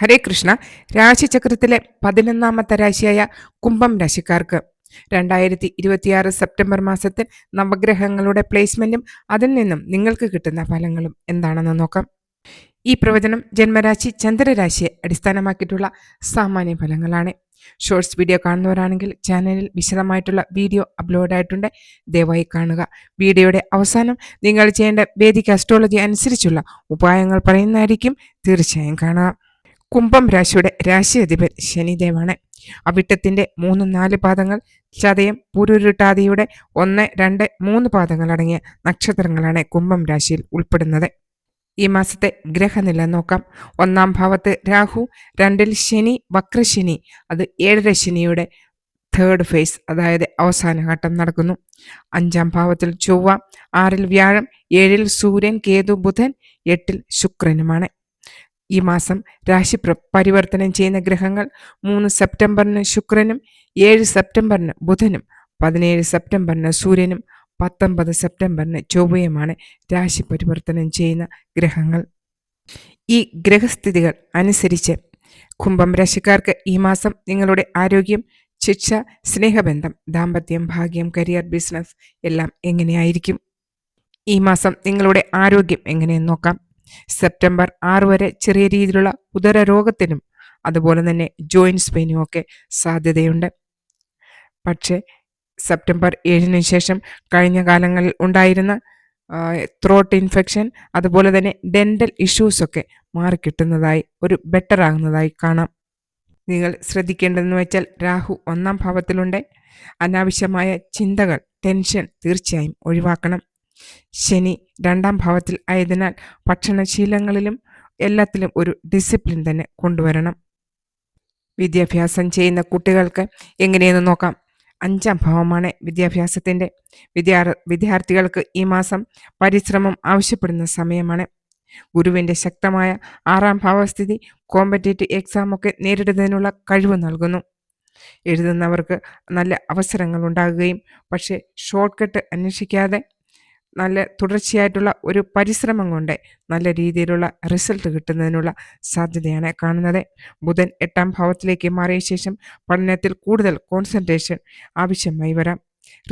ഹരേ കൃഷ്ണ. രാശിചക്രത്തിലെ 11ാമത്തെ രാശിയായ കുംഭം രാശിക്കാർക്ക് 2026 സെപ്റ്റംബർ മാസത്തിൽ നവഗ്രഹങ്ങളുടെ പ്ലേസ്മെന്റും അതിൽ നിന്നും നിങ്ങൾക്ക് കിട്ടുന്ന ഫലങ്ങളും എന്താണെന്ന് നോക്കാം. ഈ പ്രവചനം ജന്മരാശി ചന്ദ്രരാശിയെ അടിസ്ഥാനമാക്കിയിട്ടുള്ള സാമാന്യ ഫലങ്ങളാണ്. ഷോർട്സ് വീഡിയോ കാണുന്നവരാണെങ്കിൽ ചാനലിൽ വിശദമായിട്ടുള്ള വീഡിയോ അപ്ലോഡ് ആയിട്ടുണ്ട്, ദയവായി കാണുക. വീഡിയോയുടെ അവസാനം നിങ്ങൾ ചെയ്യേണ്ട വേദിക അസ്ട്രോളജി അനുസരിച്ചുള്ള ഉപായങ്ങൾ പറയുന്നതായിരിക്കും, തീർച്ചയായും കാണുക. കുംഭം രാശിയുടെ രാശി അധിപൻ ശനിദേവാണ്. അവിട്ടത്തിന്റെ 3-4 പാദങ്ങൾ, ചതയം പുരുരുട്ടാതിയുടെ 1, 2, 3 പാദങ്ങൾ അടങ്ങിയ നക്ഷത്രങ്ങളാണ് കുംഭം രാശിയിൽ ഉൾപ്പെടുന്നത്. ഈ മാസത്തെ ഗ്രഹനില നോക്കാം. 1-ാം ഭാവത്ത് രാഹു, 2-ൽ ശനി വക്രശനി, അത് 7ര ശനിയുടെ 3rd ഫേസ്, അതായത് അവസാന ഘട്ടം നടക്കുന്നു. 5-ാം ഭാവത്തിൽ ചൊവ്വ, 6-ൽ വ്യാഴം, 7-ൽ സൂര്യൻ, കേതു, ബുധൻ, 8-ൽ ശുക്രനുമാണ്. ഈ മാസം രാശി പരിവർത്തനം ചെയ്യുന്ന ഗ്രഹങ്ങൾ 3 സെപ്റ്റംബറിന് ശുക്രനും, 7 സെപ്റ്റംബറിന് ബുധനും, 17 സെപ്റ്റംബറിന് സൂര്യനും, 19 സെപ്റ്റംബറിന് ചൊവ്വയുമാണ് രാശി പരിവർത്തനം ചെയ്യുന്ന ഗ്രഹങ്ങൾ. ഈ ഗ്രഹസ്ഥിതികൾ അനുസരിച്ച് കുംഭം രാശിക്കാർക്ക് ഈ മാസം നിങ്ങളുടെ ആരോഗ്യം, ശിക്ഷ, സ്നേഹബന്ധം, ദാമ്പത്യം, ഭാഗ്യം, കരിയർ, ബിസിനസ് എല്ലാം എങ്ങനെയായിരിക്കും? ഈ മാസം നിങ്ങളുടെ ആരോഗ്യം എങ്ങനെയെന്ന് നോക്കാം. സെപ്റ്റംബർ 6 വരെ ചെറിയ രീതിയിലുള്ള ഉദര രോഗത്തിനും അതുപോലെ തന്നെ ജോയിൻസ് പെയിനും ഒക്കെ സാധ്യതയുണ്ട്. പക്ഷേ സെപ്റ്റംബർ 7-ന് ശേഷം കഴിഞ്ഞ കാലങ്ങളിൽ ഉണ്ടായിരുന്ന ത്രോട്ട് ഇൻഫെക്ഷൻ, അതുപോലെ തന്നെ ഡെന്റൽ ഇഷ്യൂസൊക്കെ മാറിക്കിട്ടുന്നതായി, ഒരു ബെറ്റർ ആകുന്നതായി കാണാം. നിങ്ങൾ ശ്രദ്ധിക്കേണ്ടതെന്ന് വെച്ചാൽ രാഹു 1-ാം ഭാവത്തിലുണ്ട്. അനാവശ്യമായ ചിന്തകൾ, ടെൻഷൻ തീർച്ചയായും ഒഴിവാക്കണം. ശനി 2-ാം ഭാവത്തിൽ ആയതിനാൽ ഭക്ഷണശീലങ്ങളിലും എല്ലാത്തിലും ഒരു ഡിസിപ്ലിൻ തന്നെ കൊണ്ടുവരണം. വിദ്യാഭ്യാസം ചെയ്യുന്ന കുട്ടികൾക്ക് എങ്ങനെയെന്ന് നോക്കാം. 5-ാം ഭാവമാണ് വിദ്യാഭ്യാസത്തിൻ്റെ. വിദ്യാർത്ഥികൾക്ക് ഈ മാസം പരിശ്രമം ആവശ്യപ്പെടുന്ന സമയമാണ്. ഗുരുവിൻ്റെ ശക്തമായ 6-ാം ഭാവസ്ഥിതി കോമ്പറ്റേറ്റീവ് എക്സാമൊക്കെ നേരിടുന്നതിനുള്ള കഴിവ് നൽകുന്നു. എഴുതുന്നവർക്ക് നല്ല അവസരങ്ങൾ ഉണ്ടാകുകയും, പക്ഷേ ഷോർട്ട് കട്ട് അന്വേഷിക്കാതെ നല്ല തുടർച്ചയായിട്ടുള്ള ഒരു പരിശ്രമം കൊണ്ട് നല്ല രീതിയിലുള്ള റിസൾട്ട് കിട്ടുന്നതിനുള്ള സാധ്യതയാണ് കാണുന്നത്. ബുധൻ 8-ാം ഭാവത്തിലേക്ക് മാറിയ ശേഷം പഠനത്തിൽ കൂടുതൽ കോൺസെൻട്രേഷൻ ആവശ്യമായി വരാം.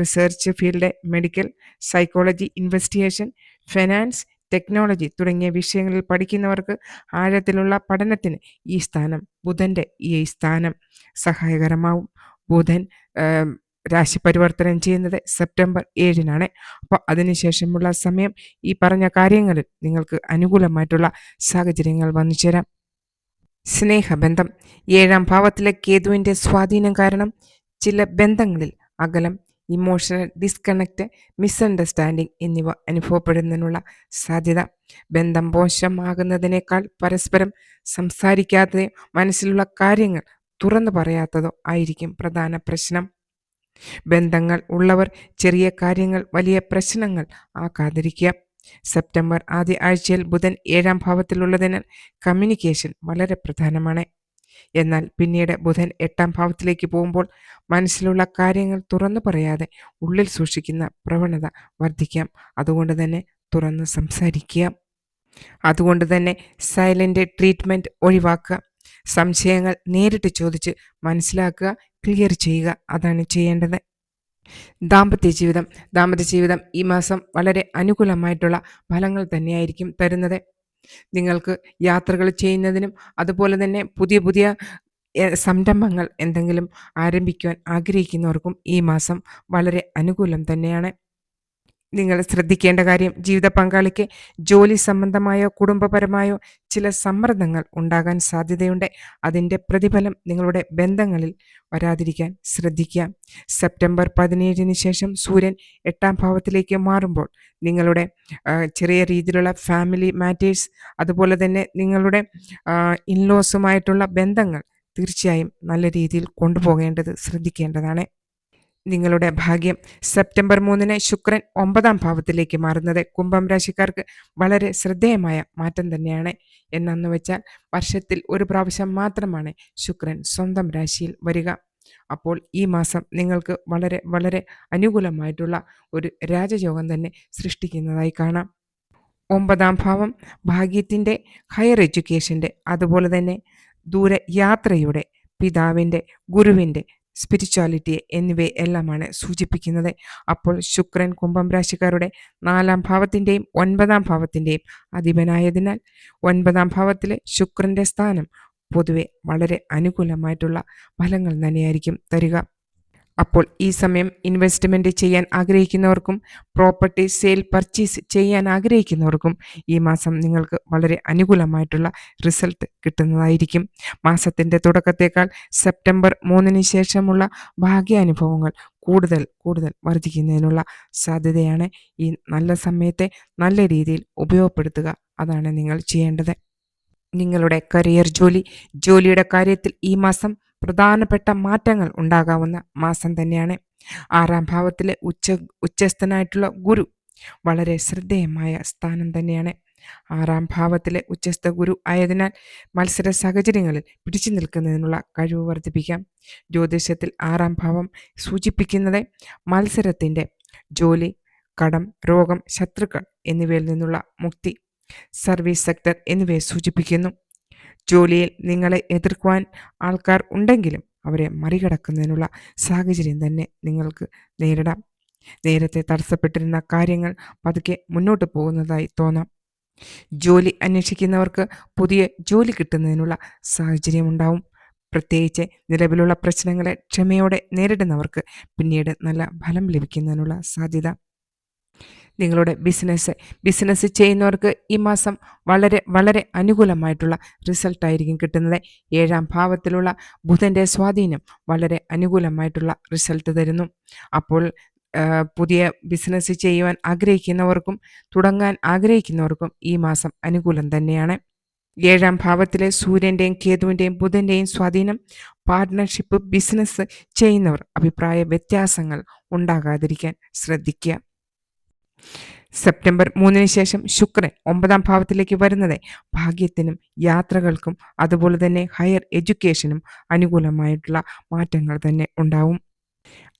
Research field, medical, psychology, investigation, finance, technology തുടങ്ങിയ വിഷയങ്ങളിൽ പഠിക്കുന്നവർക്ക് ആഴത്തിലുള്ള പഠനത്തിന് ഈ സ്ഥാനം, ബുധൻ്റെ ഈ സ്ഥാനം സഹായകരമാവും. ബുധൻ രാശി പരിവർത്തനം ചെയ്യുന്നത് സെപ്റ്റംബർ 7-നാണ്. അപ്പോൾ അതിനുശേഷമുള്ള സമയം ഈ പറഞ്ഞ കാര്യങ്ങളിൽ നിങ്ങൾക്ക് അനുകൂലമായിട്ടുള്ള സാഹചര്യങ്ങൾ വന്നു ചേരാം. സ്നേഹബന്ധം. 7-ാം ഭാവത്തിലെ കേതുവിൻ്റെ സ്വാധീനം കാരണം ചില ബന്ധങ്ങളിൽ അകലം, ഇമോഷണൽ ഡിസ്കണക്റ്റ്, മിസ്അണ്ടർസ്റ്റാൻഡിങ് എന്നിവ അനുഭവപ്പെടുന്നതിനുള്ള സാധ്യത. ബന്ധം മോശമാകുന്നതിനേക്കാൾ പരസ്പരം സംസാരിക്കാത്തതോ മനസ്സിലുള്ള കാര്യങ്ങൾ തുറന്നു പറയാത്തതോ ആയിരിക്കും പ്രധാന പ്രശ്നം. ബന്ധങ്ങൾ ഉള്ളവർ ചെറിയ കാര്യങ്ങൾ വലിയ പ്രശ്നങ്ങൾ ആക്കാതിരിക്കുക. സെപ്റ്റംബർ ആദ്യ ആഴ്ചയിൽ ബുധൻ 7-ാം ഭാവത്തിലുള്ളതിനാൽ കമ്മ്യൂണിക്കേഷൻ വളരെ പ്രധാനമാണ്. എന്നാൽ പിന്നീട് ബുധൻ 8-ാം ഭാവത്തിലേക്ക് പോകുമ്പോൾ മനസ്സിലുള്ള കാര്യങ്ങൾ തുറന്നു പറയാതെ ഉള്ളിൽ സൂക്ഷിക്കുന്ന പ്രവണത വർദ്ധിക്കാം. അതുകൊണ്ട് തന്നെ തുറന്ന് സംസാരിക്കുക. അതുകൊണ്ട് തന്നെ സൈലന്റ് ട്രീറ്റ്മെൻറ്റ് ഒഴിവാക്കുക. സംശയങ്ങൾ നേരിട്ട് ചോദിച്ച് മനസ്സിലാക്കുക, ക്ലിയർ ചെയ്യുക, അതാണ് ചെയ്യേണ്ടത്. ദാമ്പത്യ ജീവിതം ഈ മാസം വളരെ അനുകൂലമായിട്ടുള്ള ഫലങ്ങൾ തന്നെയായിരിക്കും തരുന്നത്. നിങ്ങൾക്ക് യാത്രകൾ ചെയ്യുന്നതിനും അതുപോലെ തന്നെ പുതിയ സംരംഭങ്ങൾ എന്തെങ്കിലും ആരംഭിക്കുവാൻ ആഗ്രഹിക്കുന്നവർക്കും ഈ മാസം വളരെ അനുകൂലം തന്നെയാണ്. നിങ്ങൾ ശ്രദ്ധിക്കേണ്ട കാര്യം, ജീവിത പങ്കാളിക്ക് ജോലി സംബന്ധമായോ കുടുംബപരമായോ ചില സമ്മർദ്ദങ്ങൾ ഉണ്ടാകാൻ സാധ്യതയുണ്ട്. അതിൻ്റെ പ്രതിഫലം നിങ്ങളുടെ ബന്ധങ്ങളിൽ വരാതിരിക്കാൻ ശ്രദ്ധിക്കുക. സെപ്റ്റംബർ 17-ന് ശേഷം സൂര്യൻ 8-ാം ഭാവത്തിലേക്ക് മാറുമ്പോൾ നിങ്ങളുടെ ചെറിയ രീതിയിലുള്ള ഫാമിലി മാറ്റേഴ്സ്, അതുപോലെ തന്നെ നിങ്ങളുടെ ഇൻലോസുമായിട്ടുള്ള ബന്ധങ്ങൾ തീർച്ചയായും നല്ല രീതിയിൽ കൊണ്ടുപോകേണ്ടത് ശ്രദ്ധിക്കേണ്ടതാണ്. നിങ്ങളുടെ ഭാഗ്യം. സെപ്റ്റംബർ 3-ന് ശുക്രൻ 9-ാം ഭാവത്തിലേക്ക് മാറുന്നത് കുംഭം രാശിക്കാർക്ക് വളരെ ശ്രദ്ധേയമായ മാറ്റം തന്നെയാണ്. എന്നു വെച്ചാൽ വർഷത്തിൽ ഒരു പ്രാവശ്യം മാത്രമാണ് ശുക്രൻ സ്വന്തം രാശിയിൽ വരിക. അപ്പോൾ ഈ മാസം നിങ്ങൾക്ക് വളരെ വളരെ അനുകൂലമായിട്ടുള്ള ഒരു രാജയോഗം തന്നെ സൃഷ്ടിക്കുന്നതായി കാണാം. 9-ാം ഭാവം ഭാഗ്യത്തിൻ്റെ, ഹയർ എഡ്യൂക്കേഷൻ്റെ, അതുപോലെ തന്നെ ദൂരയാത്രയുടെ, പിതാവിൻ്റെ, ഗുരുവിൻ്റെ, സ്പിരിച്വാലിറ്റി എന്നിവയെ എല്ലാമാണ് സൂചിപ്പിക്കുന്നത്. അപ്പോൾ ശുക്രൻ കുംഭം രാശിക്കാരുടെ 4-ാം ഭാവത്തിൻ്റെയും 9-ാം ഭാവത്തിൻ്റെയും അധിപനായതിനാൽ 9-ാം ഭാവത്തിലെ ശുക്രൻ്റെ സ്ഥാനം പൊതുവെ വളരെ അനുകൂലമായിട്ടുള്ള ഫലങ്ങൾ തന്നെയായിരിക്കും തരിക. അപ്പോൾ ഈ സമയം ഇൻവെസ്റ്റ്മെൻറ്റ് ചെയ്യാൻ ആഗ്രഹിക്കുന്നവർക്കും പ്രോപ്പർട്ടി സെയിൽ പർച്ചേസ് ചെയ്യാൻ ആഗ്രഹിക്കുന്നവർക്കും ഈ മാസം നിങ്ങൾക്ക് വളരെ അനുകൂലമായിട്ടുള്ള റിസൾട്ട് കിട്ടുന്നതായിരിക്കും. മാസത്തിൻ്റെ തുടക്കത്തേക്കാൾ സെപ്റ്റംബർ 3-ന് ശേഷമുള്ള ഭാഗ്യാനുഭവങ്ങൾ കൂടുതൽ വർദ്ധിക്കുന്നതിനുള്ള സാധ്യതയാണ്. ഈ നല്ല സമയത്തെ നല്ല രീതിയിൽ ഉപയോഗപ്പെടുത്തുക, അതാണ് നിങ്ങൾ ചെയ്യേണ്ടത്. നിങ്ങളുടെ കരിയർ, ജോലിയുടെ കാര്യത്തിൽ ഈ മാസം പ്രധാനപ്പെട്ട മാറ്റങ്ങൾ ഉണ്ടാകാവുന്ന മാസം തന്നെയാണ്. 6-ാം ഭാവത്തിലെ ഉച്ചസ്ഥനായിട്ടുള്ള ഗുരു വളരെ ശ്രദ്ധേയമായ സ്ഥാനം തന്നെയാണ്. 6-ാം ഭാവത്തിലെ ഉച്ചസ്ഥ ഗുരു ആയതിനാൽ മത്സര സാഹചര്യങ്ങളിൽ പിടിച്ചു നിൽക്കുന്നതിനുള്ള കഴിവ് വർദ്ധിപ്പിക്കാം. ജ്യോതിഷത്തിൽ 6-ാം ഭാവം സൂചിപ്പിക്കുന്നത് മത്സരത്തിൻ്റെ, ജോലി, കടം, രോഗം, ശത്രുക്കൾ എന്നിവയിൽ നിന്നുള്ള മുക്തി, സർവീസ് സെക്ടർ എന്നിവയെ സൂചിപ്പിക്കുന്നു. ജോലിയിൽ നിങ്ങളെ എതിർക്കുവാൻ ആൾക്കാർ ഉണ്ടെങ്കിലും അവരെ മറികടക്കുന്നതിനുള്ള സാഹചര്യം തന്നെ നിങ്ങൾക്ക് നേരിടാം. നേരത്തെ തടസ്സപ്പെട്ടിരുന്ന കാര്യങ്ങൾ പതുക്കെ മുന്നോട്ട് പോകുന്നതായി തോന്നാം. ജോലി അന്വേഷിക്കുന്നവർക്ക് പുതിയ ജോലി കിട്ടുന്നതിനുള്ള സാഹചര്യമുണ്ടാവും. പ്രത്യേകിച്ച് നിലവിലുള്ള പ്രശ്നങ്ങളെ ക്ഷമയോടെ നേരിടുന്നവർക്ക് പിന്നീട് നല്ല ഫലം ലഭിക്കുന്നതിനുള്ള സാധ്യത. നിങ്ങളുടെ ബിസിനസ് ചെയ്യുന്നവർക്ക് ഈ മാസം വളരെ അനുകൂലമായിട്ടുള്ള റിസൾട്ടായിരിക്കും കിട്ടുന്നത്. 7-ാം ഭാവത്തിലുള്ള ബുധൻ്റെ സ്വാധീനം വളരെ അനുകൂലമായിട്ടുള്ള റിസൾട്ട് തരുന്നു. അപ്പോൾ പുതിയ ബിസിനസ് ചെയ്യുവാൻ ആഗ്രഹിക്കുന്നവർക്കും തുടങ്ങാൻ ആഗ്രഹിക്കുന്നവർക്കും ഈ മാസം അനുകൂലം തന്നെയാണ്. 7-ാം ഭാവത്തിലെ സൂര്യൻ്റെയും കേതുവിൻ്റെയും ബുധൻ്റെയും സ്വാധീനം പാർട്ട്ണർഷിപ്പ് ബിസിനസ് ചെയ്യുന്നവർ അഭിപ്രായ വ്യത്യാസങ്ങൾ ഉണ്ടാകാതിരിക്കാൻ ശ്രദ്ധിക്കുക. സെപ്റ്റംബർ 3-ന് ശേഷം ശുക്രൻ 9-ാം ഭാവത്തിലേക്ക് വരുന്നത് ഭാഗ്യത്തിനും യാത്രകൾക്കും അതുപോലെ തന്നെ ഹയർ എഡ്യൂക്കേഷനും അനുകൂലമായിട്ടുള്ള മാറ്റങ്ങൾ തന്നെ ഉണ്ടാവും.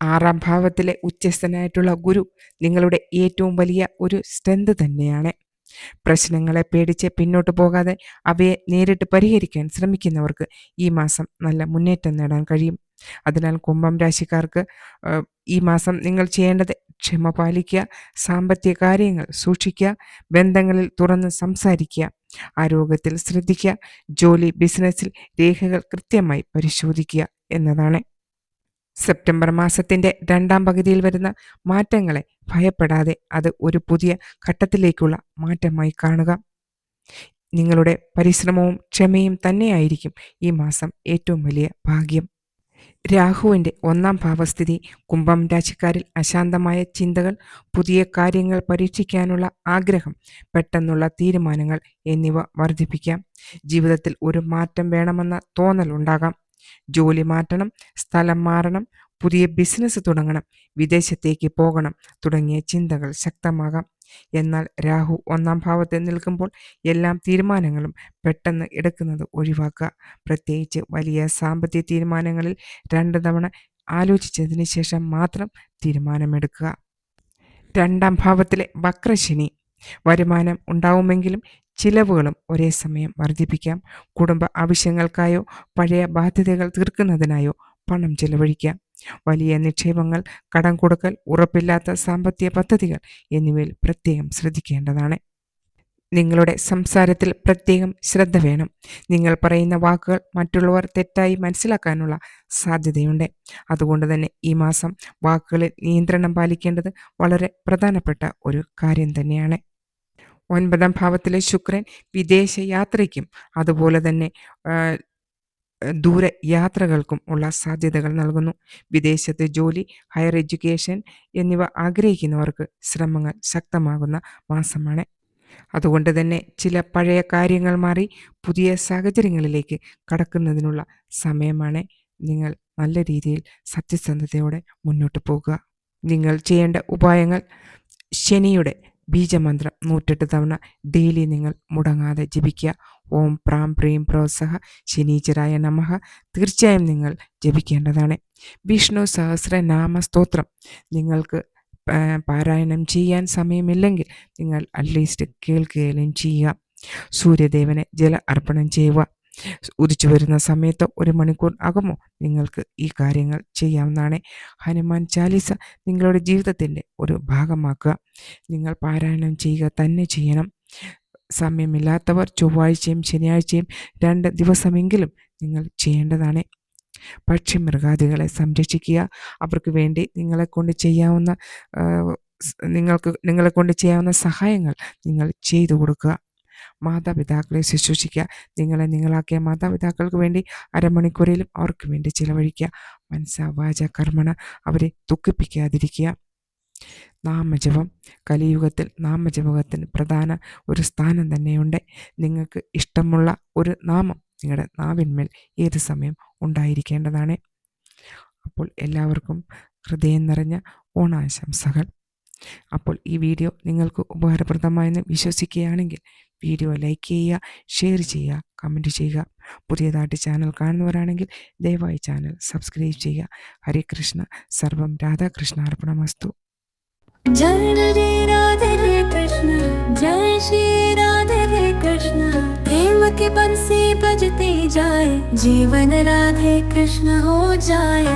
6-ാം ഭാവത്തിലെ ഉച്ചസ്ഥനായിട്ടുള്ള ഗുരു നിങ്ങളുടെ ഏറ്റവും വലിയ ഒരു സ്ട്രെങ്ത് തന്നെയാണ്. പ്രശ്നങ്ങളെ പേടിച്ച് പിന്നോട്ട് പോകാതെ അവയെ നേരിട്ട് പരിഹരിക്കാൻ ശ്രമിക്കുന്നവർക്ക് ഈ മാസം നല്ല മുന്നേറ്റം നേടാൻ കഴിയും. അതിനാൽ കുംഭം രാശിക്കാർക്ക് ഈ മാസം നിങ്ങൾ ചെയ്യേണ്ടത് ക്ഷമ പാലിക്കുക, സാമ്പത്തിക കാര്യങ്ങൾ സൂക്ഷിക്കുക, ബന്ധങ്ങളിൽ തുറന്ന് സംസാരിക്കുക, ആരോഗ്യത്തിൽ ശ്രദ്ധിക്കുക, ജോലി, ബിസിനസ്സിൽ രേഖകൾ കൃത്യമായി പരിശോധിക്കുക എന്നതാണ്. സെപ്റ്റംബർ മാസത്തിൻ്റെ 2-ാം പകുതിയിൽ വരുന്ന മാറ്റങ്ങളെ ഭയപ്പെടാതെ അത് ഒരു പുതിയ ഘട്ടത്തിലേക്കുള്ള മാറ്റമായി കാണുക. നിങ്ങളുടെ പരിശ്രമവും ക്ഷമയും തന്നെയായിരിക്കും ഈ മാസം ഏറ്റവും വലിയ ഭാഗ്യം. രാഹുവിൻ്റെ 1-ാം ഭാവസ്ഥിതി കുംഭം രാശിക്കാരിൽ അശാന്തമായ ചിന്തകൾ, പുതിയ കാര്യങ്ങൾ പരീക്ഷിക്കാനുള്ള ആഗ്രഹം, പെട്ടെന്നുള്ള തീരുമാനങ്ങൾ എന്നിവ വർദ്ധിപ്പിക്കാം. ജീവിതത്തിൽ ഒരു മാറ്റം വേണമെന്ന തോന്നൽ ഉണ്ടാകാം. ജോലി മാറ്റണം, സ്ഥലം മാറണം, പുതിയ ബിസിനസ് തുടങ്ങണം, വിദേശത്തേക്ക് പോകണം തുടങ്ങിയ ചിന്തകൾ ശക്തമാകാം. എന്നാൽ രാഹു 1-ാം ഭാവത്തിൽ നിൽക്കുമ്പോൾ എല്ലാ തീരുമാനങ്ങളും പെട്ടെന്ന് എടുക്കുന്നത് ഒഴിവാക്കുക. പ്രത്യേകിച്ച് വലിയ സാമ്പത്തിക തീരുമാനങ്ങളിൽ 2 തവണ ആലോചിച്ചതിന് ശേഷം മാത്രം തീരുമാനമെടുക്കുക. 2-ാം ഭാവത്തിലെ വക്രശനി വരുമാനം ഉണ്ടാവുമെങ്കിലും ചിലവുകളും ഒരേ സമയം വർദ്ധിപ്പിക്കാം. കുടുംബ ആവശ്യങ്ങൾക്കായോ പഴയ ബാധ്യതകൾ തീർക്കുന്നതിനായോ പണം ചെലവഴിക്കാം. വലിയ നിക്ഷേപങ്ങൾ, കടം കൊടുക്കൽ, ഉറപ്പില്ലാത്ത സാമ്പത്തിക പദ്ധതികൾ എന്നിവയിൽ പ്രത്യേകം ശ്രദ്ധിക്കേണ്ടതാണ്. നിങ്ങളുടെ സംസാരത്തിൽ പ്രത്യേകം ശ്രദ്ധ വേണം. നിങ്ങൾ പറയുന്ന വാക്കുകൾ മറ്റുള്ളവർ തെറ്റായി മനസ്സിലാക്കാനുള്ള സാധ്യതയുണ്ട്. അതുകൊണ്ട് തന്നെ ഈ മാസം വാക്കുകളിൽ നിയന്ത്രണം പാലിക്കേണ്ടത് വളരെ പ്രധാനപ്പെട്ട ഒരു കാര്യം തന്നെയാണ്. 9-ാം ഭാവത്തിലെ ശുക്രൻ വിദേശ യാത്രയ്ക്കും അതുപോലെ തന്നെ ദൂരയാത്രകൾക്കും ഉള്ള സാധ്യതകൾ നൽകുന്നു. വിദേശത്ത് ജോലി, ഹയർ എഡ്യൂക്കേഷൻ എന്നിവ ആഗ്രഹിക്കുന്നവർക്ക് ശ്രമങ്ങൾ ശക്തമാകുന്ന മാസമാണ്. അതുകൊണ്ട് തന്നെ ചില പഴയ കാര്യങ്ങൾ മാറി പുതിയ സാഹചര്യങ്ങളിലേക്ക് കടക്കുന്നതിനുള്ള സമയമാണ്. നിങ്ങൾ നല്ല രീതിയിൽ സത്യസന്ധതയോടെ മുന്നോട്ട് പോകുക. നിങ്ങൾ ചെയ്യേണ്ട ഉപായങ്ങൾ: ശനിയുടെ ബീജമന്ത്രം 108 തവണ ഡെയിലി നിങ്ങൾ മുടങ്ങാതെ ജപിക്കുക. ഓം പ്രാം പ്രീം പ്രോത്സഹ ശനീശ്വരായ നമഃ തീർച്ചയായും നിങ്ങൾ ജപിക്കേണ്ടതാണ്. വിഷ്ണു സഹസ്രനാമ സ്തോത്രം നിങ്ങൾക്ക് പാരായണം ചെയ്യാൻ സമയമില്ലെങ്കിൽ നിങ്ങൾ അറ്റ്ലീസ്റ്റ് കേൾക്കുകയും ചെയ്യുക. സൂര്യദേവന് ജല അർപ്പണം ചെയ്യുക. ഉദിച്ചു വരുന്ന സമയത്ത് 1 മണിക്കൂർ അകമോ നിങ്ങൾക്ക് ഈ കാര്യങ്ങൾ ചെയ്യാവുന്നതാണ്. ഹനുമാൻ ചാലീസ നിങ്ങളുടെ ജീവിതത്തിൻ്റെ ഒരു ഭാഗമാക്കുക. നിങ്ങൾ പാരായണം ചെയ്യുക തന്നെ ചെയ്യണം. സമയമില്ലാത്തവർ ചൊവ്വാഴ്ചയും ശനിയാഴ്ചയും 2 ദിവസമെങ്കിലും നിങ്ങൾ ചെയ്യേണ്ടതാണ്. പക്ഷിമൃഗാദികളെ സംരക്ഷിക്കുക. അവർക്ക് വേണ്ടി നിങ്ങളെക്കൊണ്ട് ചെയ്യാവുന്ന സഹായങ്ങൾ നിങ്ങൾ ചെയ്തു കൊടുക്കുക. മാതാപിതാക്കളെ ശുശ്രൂഷിക്കുക. നിങ്ങളാക്കിയ മാതാപിതാക്കൾക്ക് വേണ്ടി അരമണിക്കൂറിലും അവർക്ക് വേണ്ടി ചിലവഴിക്കുക. മനസ്സ വാച കർമ്മണ അവരെ ദുഃഖിപ്പിക്കാതിരിക്കുക. നാമജപം. കലിയുഗത്തിൽ നാമജപത്തിന് പ്രധാന ഒരു സ്ഥാനം തന്നെയുണ്ട്. നിങ്ങൾക്ക് ഇഷ്ടമുള്ള ഒരു നാമം നിങ്ങളുടെ നാവിന്മേൽ ഏത് സമയം ഉണ്ടായിരിക്കേണ്ടതാണ്. അപ്പോൾ എല്ലാവർക്കും ഹൃദയം നിറഞ്ഞ ഓണാശംസകൾ. അപ്പോൾ ഈ വീഡിയോ നിങ്ങൾക്ക് ഉപകാരപ്രദമായെന്ന് വിശ്വസിക്കുകയാണെങ്കിൽ വീഡിയോ ലൈക്ക് ചെയ്യുക, ഷെയർ ചെയ്യുക, കമൻറ്റ് ചെയ്യുക. പുതിയതായിട്ട് ചാനൽ കാണുന്നവരാണെങ്കിൽ ദയവായി ചാനൽ സബ്സ്ക്രൈബ് ചെയ്യുക. ഹരേ കൃഷ്ണ. സർവം രാധാകൃഷ്ണ അർപ്പണമസ്തു. जय राधे कृष्ण, जय श्री राधे कृष्ण। प्रेम के बंसी बजते जाए, जीवन राधे कृष्ण हो जाए।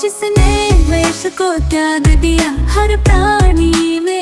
जिसने वेश को त्याग दिया, हर प्राणी में